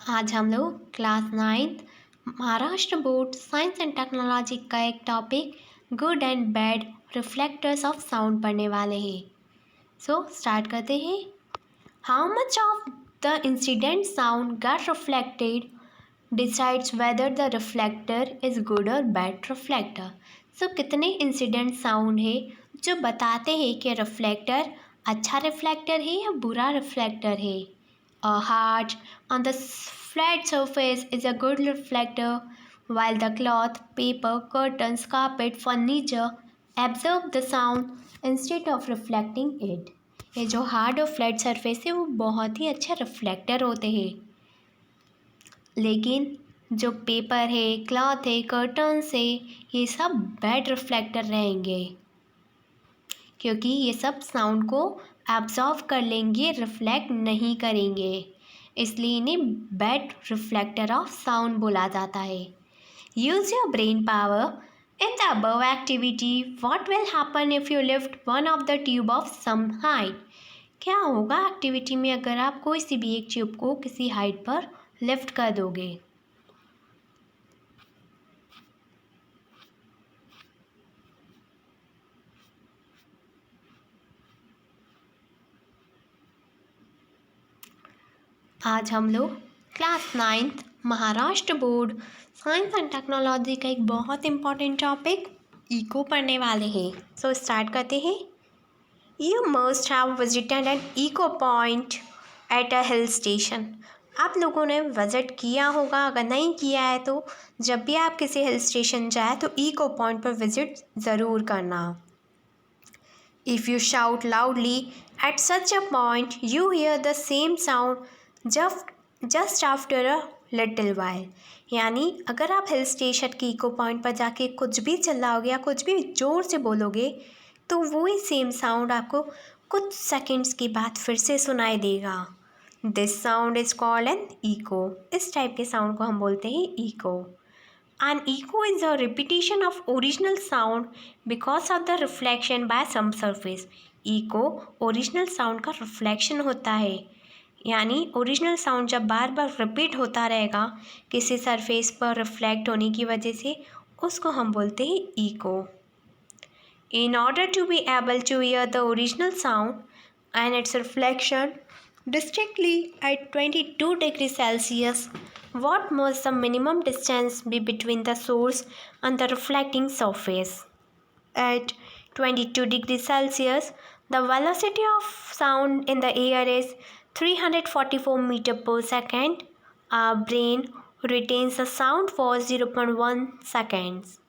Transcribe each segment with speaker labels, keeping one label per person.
Speaker 1: आज हम लोग class 9th Maharashtra board science and technology का एक topic good and bad reflectors of sound पढ़ने वाले हैं। सो स्टार्ट करते हैं। How much of the incident sound gate reflected decides whether the reflector is good और बैड रिफ्लेक्टर। सो कितने इंसिडेंट साउंड है जो बताते हैं कि रिफ्लेक्टर अच्छा रिफ्लेक्टर है या बुरा रिफ्लेक्टर है। A heart on the flat surface is a good reflector, while the cloth, paper, curtains, carpet, furniture absorb the sound instead of reflecting it. ये जो हार्ड और फ्लैट सरफेस है वो बहुत ही अच्छे रिफ्लेक्टर होते हैं, लेकिन जो पेपर है, क्लॉथ है, कर्टन्स है, ये सब बैड रिफ्लेक्टर रहेंगे क्योंकि ये सब साउंड को एब्जॉर्व कर लेंगे, रिफ्लेक्ट नहीं करेंगे, इसलिए इन्हें बैड रिफ्लेक्टर ऑफ साउंड बोला जाता है। Use your brain power in the above activity. What will happen if you lift one of the tube of some height. क्या होगा एक्टिविटी में अगर आप कोई सी भी एक ट्यूब को किसी हाइट पर लिफ्ट कर दोगे। आज हम लोग class 9th Maharashtra board science and technology का एक बहुत इम्पॉर्टेंट टॉपिक इको पढ़ने वाले हैं। सो स्टार्ट करते हैं। You must have visited an echo point at a hill station. आप लोगों ने विजिट किया होगा, अगर नहीं किया है तो जब भी आप किसी हिल स्टेशन जाए तो इको पॉइंट पर विजिट ज़रूर करना। If you shout loudly at such a point you here the same sound just after a little while. यानी अगर आप हिल स्टेशन की इको पॉइंट पर जाके कुछ भी चिल्लाओगे या कुछ भी ज़ोर से बोलोगे तो वही सेम साउंड आपको कुछ सेकंड्स के बाद फिर से सुनाई देगा। This sound is called an echo. इस टाइप के साउंड को हम बोलते हैं echo. An echo is a repetition of original sound because of the reflection by some surface. Echo original sound का रिफ्लेक्शन होता है, यानी ओरिजिनल साउंड जब बार बार रिपीट होता रहेगा किसी सरफेस पर रिफ्लेक्ट होने की वजह से, उसको हम बोलते हैं eco. In order to be able to hear the original sound and its reflection distinctly at 22 degrees Celsius, what must the minimum distance be between the source and the reflecting surface? At 22 degrees Celsius, the velocity of sound in the air is 344 meter per second. Our brain retains the sound for 0.1 seconds.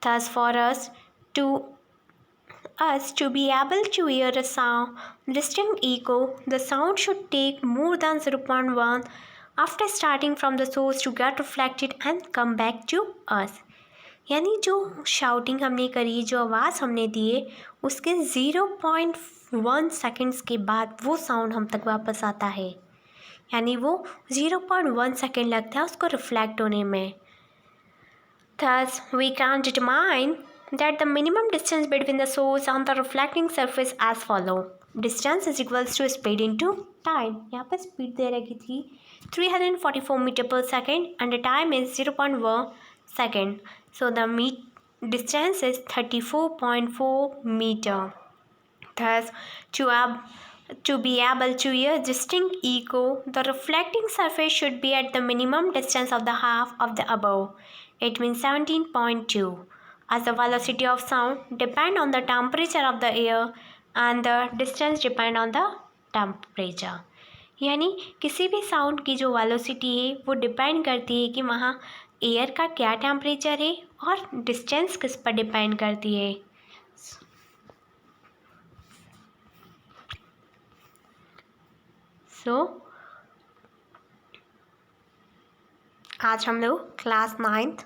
Speaker 1: Thus, for us to be able to hear a sound distinct echo, the sound should take more than 0.1 after starting from the source to get reflected and come back to us. यानी जो shouting हमने करी, जो आवाज़ हमने दिए, उसके 0.1 seconds के बाद वो साउंड हम तक वापस आता है, यानी वो 0.1 सेकेंड लगता है उसको रिफ्लेक्ट होने में। Thus, we can determine that the minimum distance between the source and the reflecting surface as follow. Distance is equals to speed into time. यहाँ पर स्पीड दे रखी थी 344 मीटर पर second and the time is 0.1 second. So the distance is 34.4 meter. Thus, to be able to hear distinct echo, the reflecting surface should be at the minimum distance of the half of the above. It means 17.2. As the velocity of sound depend on the temperature of the air and the distance depend on the temperature. यानी किसी भी sound की जो velocity है वो depend करती है कि वहाँ एयर का क्या टेम्परेचर है और डिस्टेंस किस पर डिपेंड करती है। आज हम लोग class 9th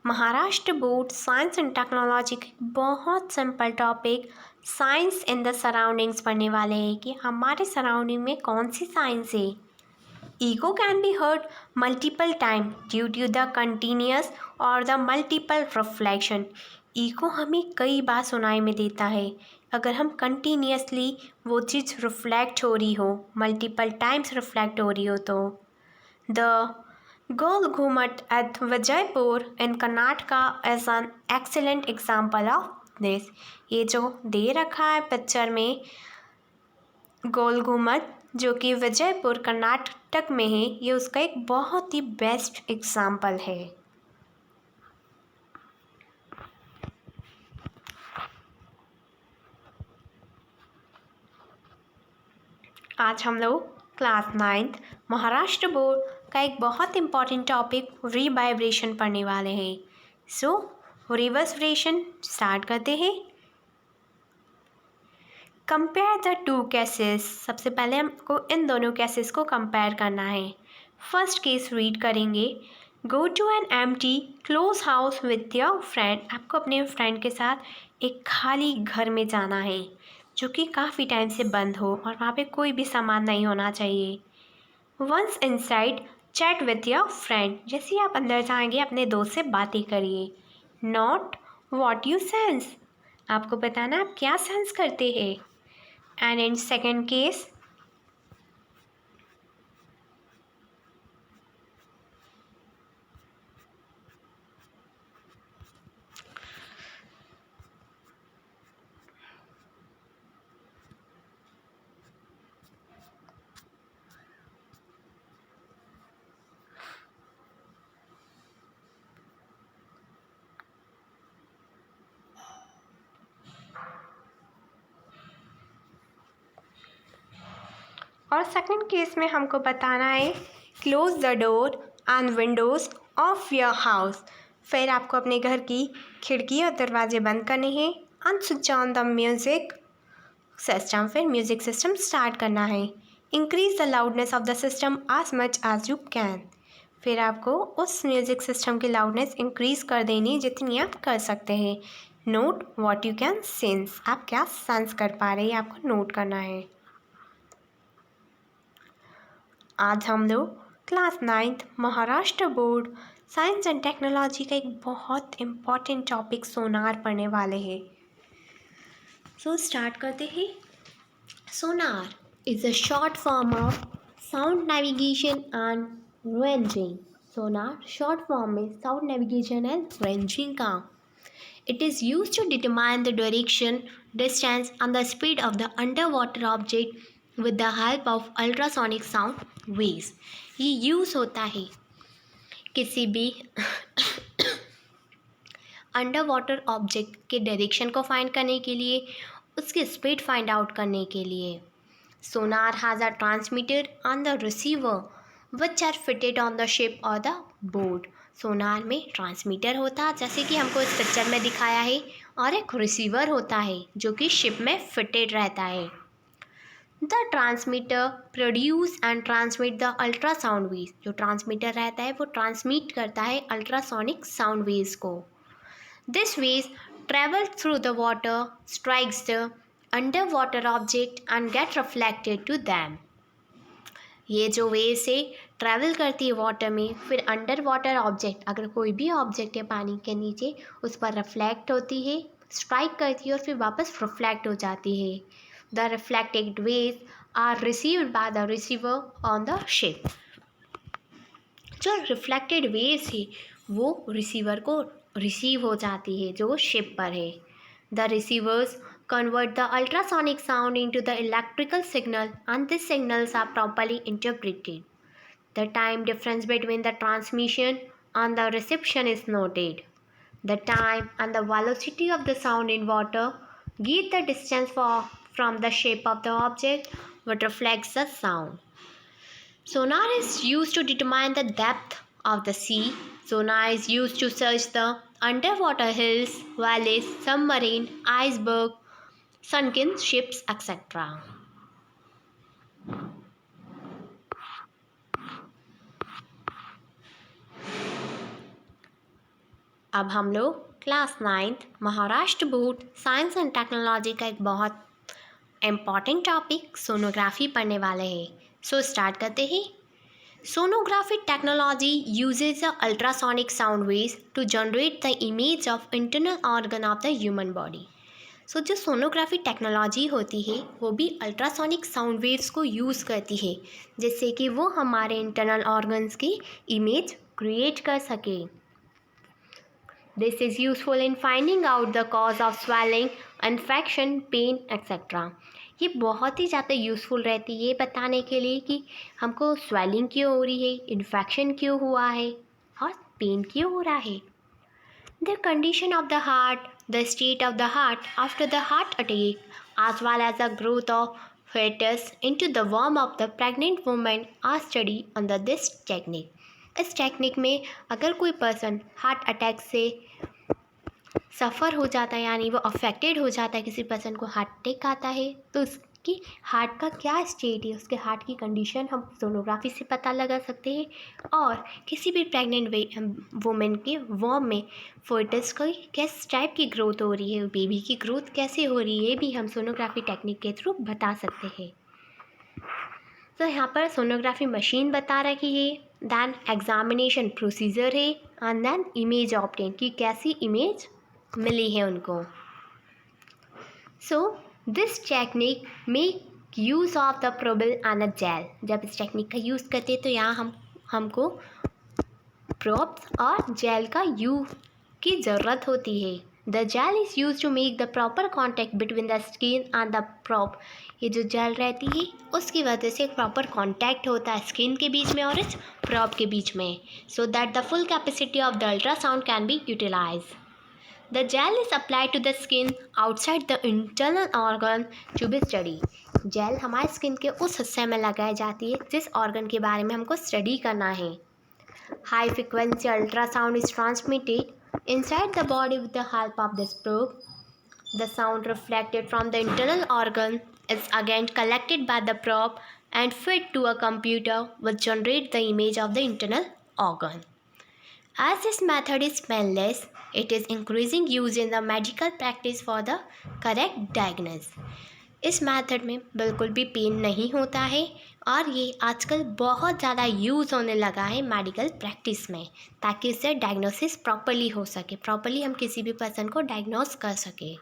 Speaker 1: Maharashtra board science and technology का बहुत simple topic science in the surroundings पढ़ने वाले हैं कि हमारे सराउंडिंग में कौन सी साइंस है। Echo can be heard multiple time due to the continuous or the multiple reflection. Echo हमें कई बार सुनाई में देता है अगर हम कंटिन्यूसली वो चीज़ रिफ्लेक्ट हो रही हो, मल्टीपल टाइम्स रिफ्लेक्ट हो रही हो तो। The Gol Ghumat at Vijaypur in Karnataka is an excellent example of this. ये जो दे रखा है पिक्चर में गोल घुमट जो कि विजयपुर कर्नाटक में है, ये उसका एक बहुत ही बेस्ट एग्जाम्पल है। आज हम लोग क्लास 9th महाराष्ट्र बोर्ड का एक बहुत इम्पॉर्टेंट टॉपिक रीवाइब्रेशन पढ़ने वाले हैं। सो रिवर्सरेशन स्टार्ट करते हैं। Compare the two cases. सबसे पहले हमको इन दोनों केसेस को कंपेयर करना है। फर्स्ट केस रीड करेंगे। Go to an empty close house with your friend. आपको अपने फ्रेंड के साथ एक खाली घर में जाना है जो कि काफ़ी टाइम से बंद हो और वहाँ पे कोई भी सामान नहीं होना चाहिए। Once inside chat with your friend. जैसे ही आप अंदर जाएंगे अपने दोस्त से बातें करिए। Not what you sense. आपको बताना आप क्या सेंस करते हैं। एंड इन सेकेंड केस और सेकंड केस में हमको बताना है close the door and Windows of your house. फिर आपको अपने घर की खिड़की और दरवाजे बंद करने हैं। And switch on the music system. फिर म्यूज़िक सिस्टम स्टार्ट करना है। Increase the loudness of the system as much as you can. फिर आपको उस म्यूज़िक सिस्टम की लाउडनेस इंक्रीज़ कर देनी जितनी आप कर सकते हैं। Note what you can sense. आप क्या सेंस कर पा रहे हैं, आपको नोट करना है। आज हम लोग class 9th Maharashtra board science and technology का एक बहुत इम्पॉर्टेंट टॉपिक सोनार पढ़ने वाले हैं। सो स्टार्ट करते हैं। Sonar is a short form of sound navigation and ranging. Sonar short form में साउंड नेविगेशन एंड रेंजिंग का। It is used to determine the direction, distance and the speed of the underwater object with the help of ultrasonic sound waves. ये use होता है किसी भी under water object के direction को find करने के लिए, उसकी स्पीड फाइंड आउट करने के लिए। Sonar has a transmitter and the receiver which are fitted on the ship और द बोट। सोनार में ट्रांसमीटर होता है जैसे कि हमको इस पिक्चर में दिखाया है, और एक रिसीवर होता है जो कि शिप में फिटेड रहता है। The transmitter produce and transmit the ultrasound waves. जो ट्रांसमीटर रहता है वो ट्रांसमिट करता है अल्ट्रासोनिक साउंड वेव्स को। This waves travel through the water, strikes the under water object and get reflected to them. ये जो वेव्स है ट्रैवल करती है वाटर में, फिर अंडर वाटर ऑब्जेक्ट, अगर कोई भी ऑब्जेक्ट है पानी के नीचे, उस पर रिफ्लेक्ट होती है, स्ट्राइक करती है और फिर वापस रिफ्लेक्ट हो जाती है। The reflected waves are received by the receiver on the ship. जो रिफ्लेक्टेड वेव्स है वो रिसीवर को रिसीव हो जाती है जो शिप पर है। The receivers convert the ultrasonic sound into the electrical signal and these signals are properly interpreted. The time difference between the transmission and the reception is noted. The time and the velocity of the sound in water give the distance from the shape of the object which reflects the sound. Sonar is used to determine the depth of the sea. Sonar is used to search the underwater hills, valleys, submarine, iceberg, sunken ships, etc. अब हम लोग class 9th Maharashtra board science and technology का एक बहुत important topic sonography पढ़ने वाले हैं। सो start करते हैं। Sonography technology uses the ultrasonic sound waves to generate the image of internal organ of the human body. सो जो सोनोग्राफी टेक्नोलॉजी होती है वो भी अल्ट्रासोनिक साउंड वेव्स को यूज़ करती है, जिससे कि वो हमारे इंटरनल ऑर्गन्स की इमेज क्रिएट कर सके। This is useful in finding out the cause of swelling, infection, pain etcetera. ये बहुत ही ज़्यादा यूज़फुल रहती है ये बताने के लिए कि हमको स्वेलिंग क्यों हो रही है, इन्फेक्शन क्यों हुआ है और पेन क्यों हो रहा है। The condition of the heart, the state of the heart after the heart attack, as well as the growth of fetus into the womb of the pregnant woman are studied under this technique. इस technique में अगर कोई person heart attack से सफ़र हो जाता है, यानी वो अफेक्टेड हो जाता है, किसी पर्सन को हार्ट अटैक आता है, तो उसकी हार्ट का क्या स्टेट है, उसके हार्ट की कंडीशन हम सोनोग्राफी से पता लगा सकते हैं। और किसी भी प्रेग्नेंट वुमेन के वॉर्म में फोर्टिस की किस टाइप की ग्रोथ हो रही है, बेबी की ग्रोथ कैसे हो रही है, ये भी हम सोनोग्राफी टेक्निक के थ्रू बता सकते हैं। तो यहाँ पर सोनोग्राफी मशीन बता रखी है, दैन एग्जामिनेशन प्रोसीजर है, एंड दैन इमेज ऑब्टेन कि कैसी इमेज मिली है उनको। So this technique make use of the probe and a gel. जब इस टेक्निक का यूज़ करते हैं तो यहाँ हमको प्रोब्स और जेल का यूज़ की ज़रूरत होती है। The gel is use to make the proper contact between the skin and the probe. ये जो जेल रहती है उसकी वजह से प्रॉपर कॉन्टैक्ट होता है स्किन के बीच में और इस प्रोब के बीच में, so that the full capacity of the ultrasound can be utilize. The gel is applied to the skin outside the internal organ to be studied. Gel हमारे स्किन के उस हिस्से में लगाई जाती है जिस ऑर्गन के बारे में हमको स्टडी करना है। High frequency ultrasound is transmitted inside the body with the help of this probe. The sound reflected from the internal organ is again collected by the probe and fed to a computer which generates the image of the internal organ. As this method is painless, it is increasing use in the medical practice for the correct diagnosis. इस method में बिल्कुल भी pen नहीं होता है और ये आजकल बहुत ज़्यादा यूज़ होने लगा है मेडिकल प्रैक्टिस में, ताकि इससे डायग्नोसिस प्रॉपरली हो सके, प्रॉपरली हम किसी भी पर्सन को डायग्नोस कर सके।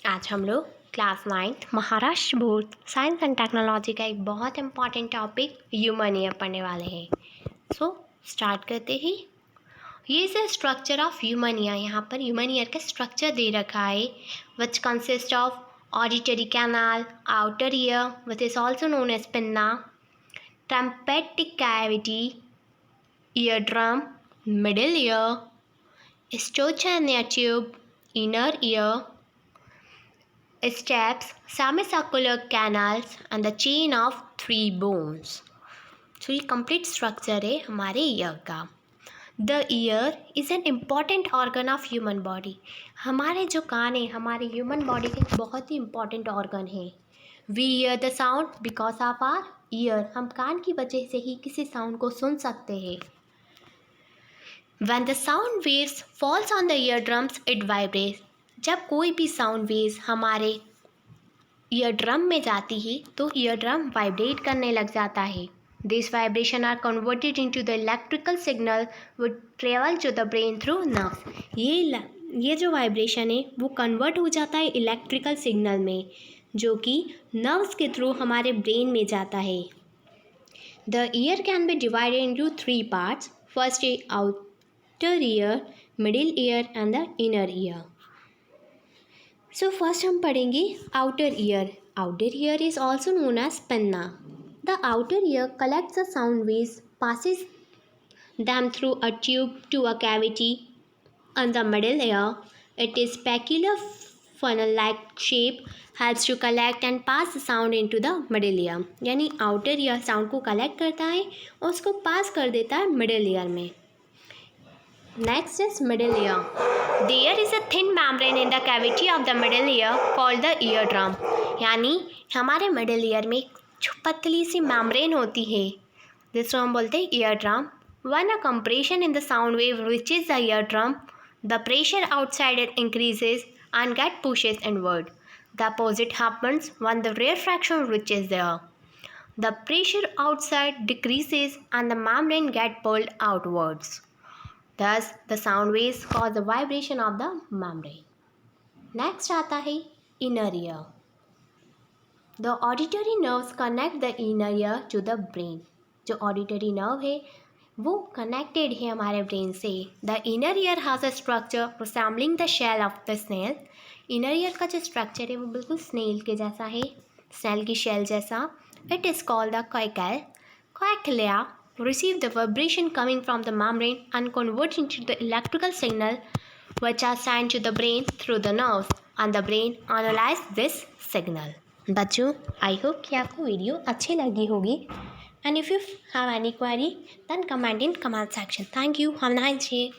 Speaker 1: आज हम लोग class 9th Maharashtra board science and technology का एक बहुत इंपॉर्टेंट टॉपिक ह्यूमन ईयर पढ़ने वाले हैं। सो स्टार्ट करते ही। ये is the structure of human ear. यहाँ पर ह्यूमन ईयर का स्ट्रक्चर दे रखा है, which consist of auditory canal, outer ear which is also known as pinna, tympanic cavity, ear drum, middle ear, eustachian tube, inner ear, steps, semicircular canals and the chain of 3 bones. So ये complete structure है हमारे year का। The ear is an important organ of human body. हमारे जो कान है हमारे human body के बहुत ही important organ है। We hear the sound because of our ear. हम कान की वजह से ही किसी साउंड को सुन सकते हैं। When the sound waves falls on the eardrums, it vibrates. जब कोई भी साउंड वेव्स हमारे ईयर ड्रम में जाती है तो ईयर ड्रम वाइब्रेट करने लग जाता है। This vibration are converted into the electrical signal would travel to the brain through nerve. ये जो वाइब्रेशन है वो कन्वर्ट हो जाता है इलेक्ट्रिकल सिग्नल में, जो कि नर्व्स के थ्रू हमारे ब्रेन में जाता है। The ear can be divided into 3 parts. First है outer ear, middle ear and the inner ear. So first हम पढ़ेंगे outer ear. Outer ear is also known as pinna. The outer ear collects the sound waves, passes them through a tube to a cavity on the middle ear. Its peculiar funnel-like shape helps to collect and pass the sound into the middle ear. यानी outer ear sound को collect करता है और उसको पास कर देता है middle ear में। Next is middle ear. There is a thin membrane in the cavity of the middle ear called the eardrum. यानी हमारे मिडिल ईयर में एक पतली सी membrane होती है जिसको हम बोलते हैं eardrum. When a compression in the sound wave reaches the eardrum, the pressure outside it increases and get pushes inward. The opposite happens when the rarefaction reaches there. The pressure outside decreases and the membrane gets pulled outwards. Thus, the sound waves cause the vibration of the membrane. Next आता है inner ear. The auditory nerves connect the inner ear to the brain. जो auditory nerve है वो connected है हमारे brain से. The inner ear has a structure resembling the shell of the snail. Inner ear का जो structure है वो बिल्कुल snail के जैसा है, snail की shell जैसा. It is called the coicle. Cochlear receive the vibration coming from the membrane and convert into the electrical signal which are sent to the brain through the nerves and the brain analyze this signal. बच्चों, I hope कि आपको video अच्छी लगी होगी. And if you have any query then comment in comment section. Thank you. Have a nice day.